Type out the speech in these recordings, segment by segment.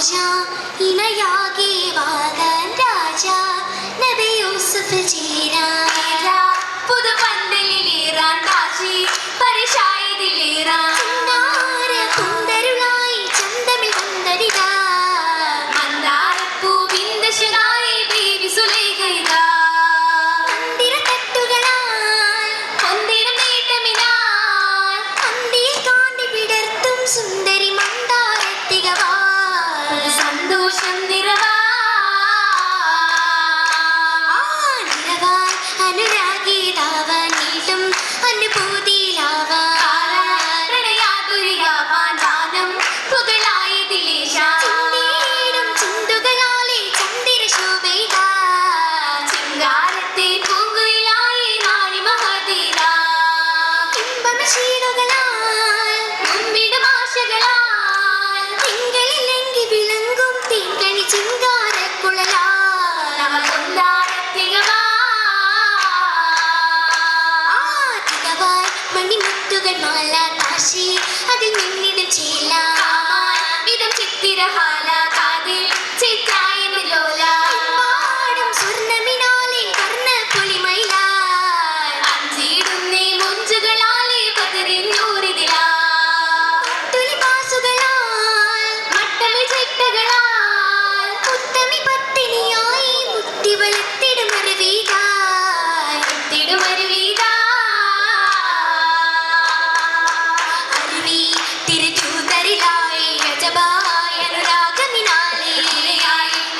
ആശാ ഇണയാകെ വാഗാൻ രാജ നബി യൂസുഫ് ചേരാ പുതുപന്തലിലേറാൻ കാശി പരിശായതിലേറാൻ കുന്തരുളായി ചന്തമിൽ വന്നരിതാ മന്ദാരപ്പൂവിന്ദശനായി ബീവി സുലൈഖയിതാ മന്ദിരത്തട്ടുകളാൽ പൊന്തിടും നീട്ടമിനാൽ അന്തിയിൽ കാണ്ടി വിടർത്തും സുന്ദരി മന്ദാരത്തികവാ സന്തോഷം നിറവാ നിറവാൻ അനുരാഗീതാവാൻ നീട്ടും അനുഭൂതിയിലാവാൻ പ്രണയാതുരിയാവാൻ ദാനം പുകളായതിലേശാൻ ചിന്തേടും ചിന്തുകളാലെ ചന്ദിരശോഭയിതാ ചിങ്കാരത്തെ പൂങ്കുയിലായി നാണി മഹതീരാ ഇമ്പമശീലുകളാൽ മുമ്പിടും ആശകളാൽ തിങ്കളിലെങ്കി വിളങ്ങും തിങ്കണി ചിങ്കാരക്കുഴലാൽ നവകൊന്താരത്തികവാ തികവാൻ മണിമുത്തുകൾ മാല കാശി അതിൽ മിന്നിടും ചേല വിധം ചിത്തിരഹാല കാതിൽ ചിത്രായെന്ന് ലോല പാടും സ്വർണ്ണമിനാലെ വർണ്ണ പൊലിമയിലാൽ അഞ്ചിടുന്നേ മുഞ്ചുകളാലെ പതിരിഞ്ഞൂരിതിലാ തുലിപാസുകളാൽ മട്ടമി ചിട്ടകളാൽ ഉത്തമി പത്തിനിയായി മുത്തി വെളുത്തിടും അരുവിതായി തിടുമരുവീതാ അരുവി തിരുചൂതരിലായി അജബായ അനുരാഗമിനാലെ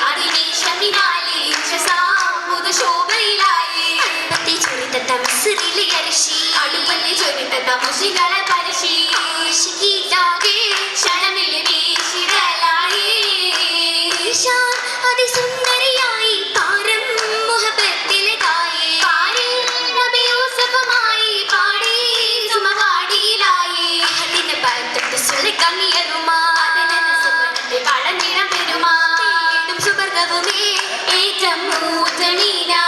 അതിനീശമിനാലെ ഇച്ഛസാമ്പുതു ശോഭയിലായി പത്തി ചുരുത്ത തമസിലെ അരിശി അടുപ്പത്തി ചൊരിത്ത തമശികളെ പരിശി ആശികീതാകെ ക്ഷണമില് വീശിടലായി ഈശാൻ അതിസുന്ദരിയായി താരം മുഹബത്തിലെ തായേ പാരിൽ നബി യൂസഫുമായി പാടി സുമവാടിയിലായി അതിന് പലത്തൊട്ട് സുലകമിയറുമാ അതിനെന്ന സുവർണത്തെ പഴനിടം പെരുമാ സുവർഗവുമേ ഏറ്റം മൂത്തനീനാ